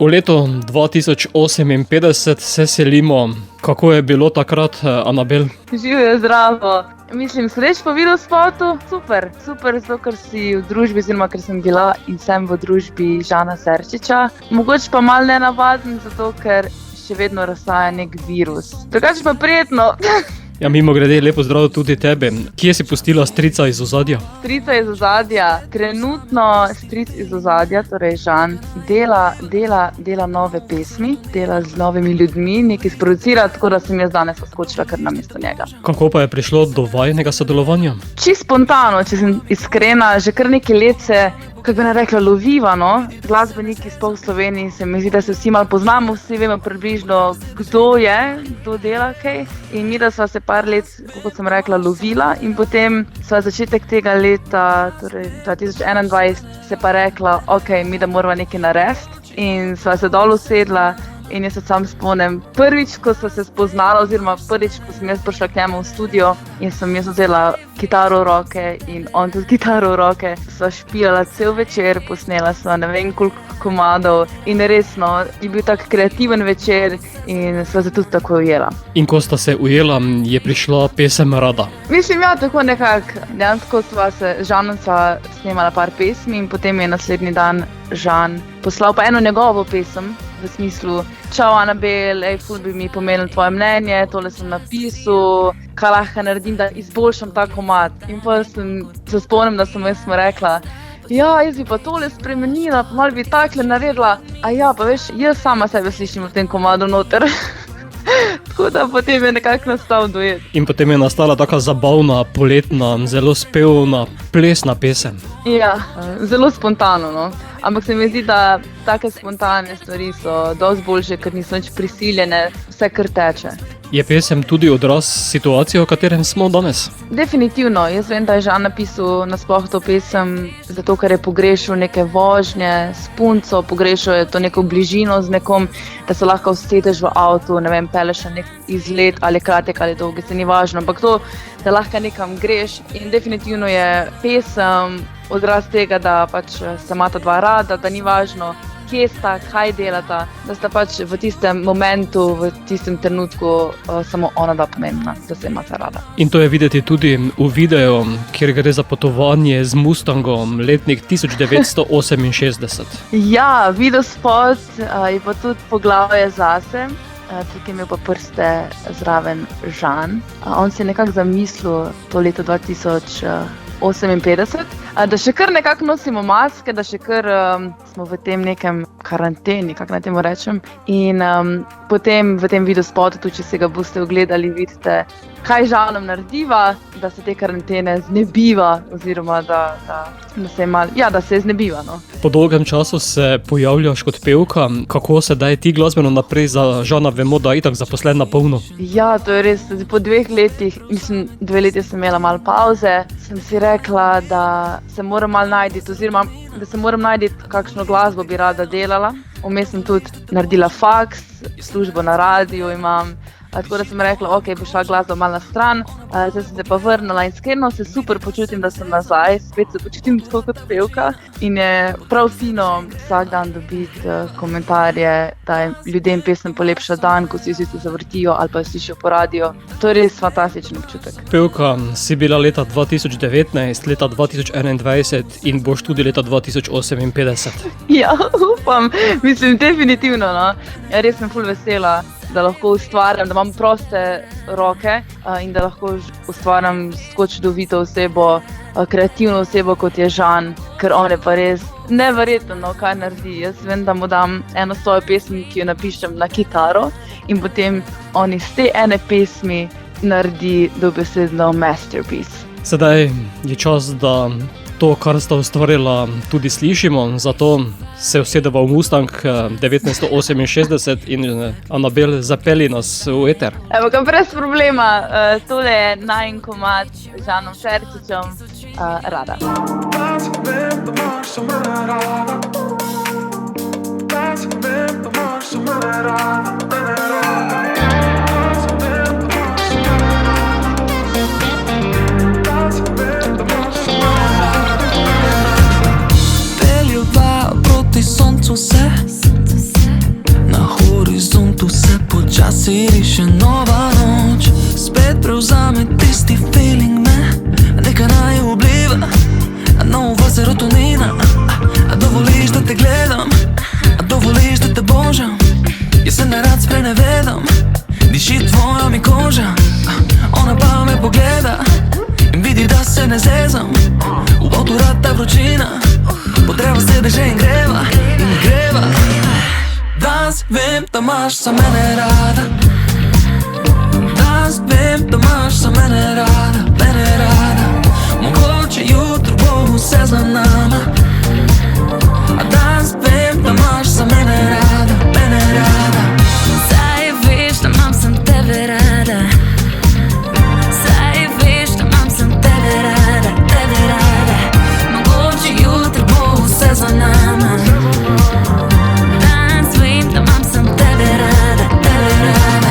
V letu 2058 se selimo. Kako je bilo takrat, Anabel? Živijo zdravo. Mislim, sreč po videospotu, super, zato ker si v družbi, oziroma ker sem bila in sem v družbi Žana Serčiča. Mogoče pa malo nenavaden, zato ker še vedno razsaja nek virus. Drugače pa prijetno. Ja, mimogrede, lepo zdrav tudi tebe. Kje si pustila strica iz ozadja? Strica iz ozadja. Trenutno stric iz ozadja, torej Žan, dela nove pesmi, dela z novimi ljudmi, nekaj sproducira, tako da sem jaz danes skočila kar namesto njega. Kako pa je prišlo do vajinega sodelovanja? Čisto spontano, če sem iskrena, že kar nekaj let se, kako bi rekla, loviva, no. Glasbeniki sploh v Sloveniji se mi zdi, da se vsi malo poznamo, vsi vemo približno, kdo dela kaj. In mi, da sva se par let, kot sem rekla, lovila in potem sva začetek tega leta, torej 2021, se pa rekla, ok, mi da morava nekaj narediti in sva se dol usedla. In jaz se sam spomnim, prvič, ko sva se spoznala, oziroma prvič, ko sem jaz prišla k njemu v studio in sem jaz vzela kitaro v roke in on tudi kitaro v roke, sva špilala cel večer, posnela sva ne vem koliko komadov in resno, je bil tak kreativen večer in sva se tudi tako ujela. In ko sta se ujela, je prišla pesem Rada. Mislim, ja, tako nekako, dejansko sva se Žanom sva snemala par pesmi in potem je naslednji dan Žan poslal pa eno njegovo pesem, v smislu, čau Anabel, ful bi mi pomenil tvoje mnenje, tole sem napisal, kaj lahko naredim, da izboljšam ta komad. In pa se spomnim, da sem jaz rekla, ja, jaz bi pa tole spremenila, pa malo bi takle naredila, a ja, pa veš, jaz sama sebe slišim v tem komadu noter. Tako da potem je nekako nastal duet. In potem je nastala taka zabavna, poletna, zelo spevna, plesna pesem. Ja, zelo spontano, no. Ampak se mi zdi, da take spontane stvari so dosti boljše, ker niso nič prisiljene, vse kar teče. Je pesem tudi odraz situacije, v katerem smo danes? Definitivno. Jaz vem, da je Žan napisal nasploh to pesem, zato ker je pogrešal neke vožnje s punco, pogrešal je to neko bližino z nekom, da se lahko usedeš v avtu, ne vem, peleš na nek izlet ali kratek ali dolg, se ni važno, ampak to, da lahko nekam greš. In definitivno je pesem odraz tega, da pač se imata dva rada, da ni važno, kje sta, kaj delata, da sta pač v tistem momentu, v tistem trenutku samo ona dva pomembna, da se imata rada. In to je videti tudi v videu, kjer gre za potovanje z Mustangom letnik 1968. Ja, videospot je pa tudi poglavje zase. Tukaj imel pa prste zraven Žan. On si je nekako zamislil to leto 2058, da še kar nekako nosimo maske, da še kar smo v tem nekem karanteni, kako naj temu rečem. In potem v tem videospotu, tudi če se ga boste ogledali, vidite, kaj Žanom narediva, da se te karantene znebiva, oziroma da se znebiva. No. Po dolgem času se pojavljaš kot pevka. Kako sedaj ti glasbeno naprej za Žana? Vemo, da je itak zaposlen na polno. Ja, to je res. Po 2 letih, mislim, 2 leti sem imela malo pauze, sem si rekla, da se moram malo najti, oziroma da se moram najti, kakšno glasbo bi rada delala. Vmes sem tudi naredila faks, službo na radiju imam. Tako da sem rekla, ok, bo šla glasba malo na stran, zdaj sem se pa vrnila in iskreno se super počutim, da sem nazaj, spet se počutim tako kot pevka in je prav fino vsak dan dobiti komentarje, da je ljudem pesem polepša dan, ko si vsi zavrtijo ali pa slišijo po radiju. To je res fantastičen občutek. Pevka si bila leta 2019, leta 2021 in boš tudi leta 2058. Ja, upam, mislim, definitivno, no. Ja, res sem ful vesela, da lahko ustvarjam, da imam proste roke in da lahko ustvarjam tako čudovito osebo, kreativno osebo, kot je Žan, ker on je pa res neverjetno, kaj naredi. Jaz vem, da mu dam eno svojo pesmi, ki jo napišem na kitaro in potem on iz te ene pesmi naredi dobesedno masterpiece. Sedaj je čas, da to, kar sta ustvarila, tudi slišimo, zato se usedeva v Mustang 1968 in Anabel zapelji nas v eter. Evo ga, brez problema, tole je najin komad z Žanom Serčičem, Rada. Soncu se si riše nova noč, spet prevzame tisti feeling me, nekaj naj obliva, nova serotonina. A dovoliš, da te gledam, a dovoliš, da te božam, jaz se nerad sprenevedam, diši tvoja mi koža. Ona pa me pogleda in vidi, da se ne zezam, v avtu rata vročina, potreba sedeže in greva, in greva. Danes vem, da imaš za mene rada, danes vem, da imaš za mene rada, mene rada. Mogoče jutro bo vse za nama, a danes vem, da imaš za mene rada, mene rada. Saj veš, da imam sem tebe rada, saj veš, da imam sem tebe rada, tebe rada. Mogoče jutro bo vse za nama, danes vem, da imam sem tebe rada, tebe rada.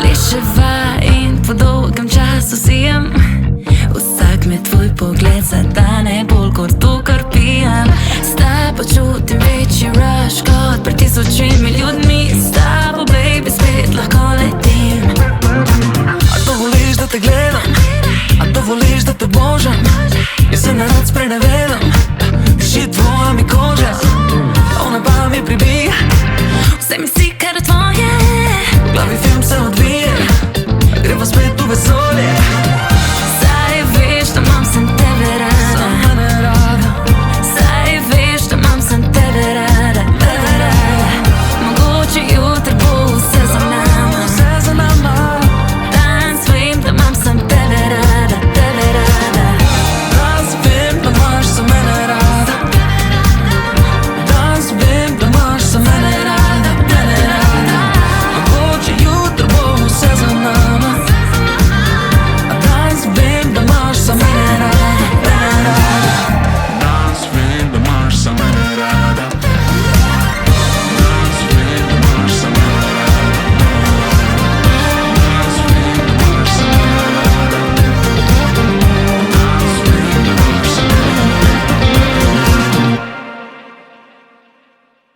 Pliševa in po dolgem času sijem, vsak me tvoj pogled zadane bolj kot to, kar pijem. S tabo čutim večji rush kot pred tisočimi ljudmi, s tabo, baby, spet lahko letim. A dovoliš, da te gledam, a dovoliš, da te božam, jaz se nerad sprenevedam, diši tvoja mi koža, ona pa mi pribija, Vse mi si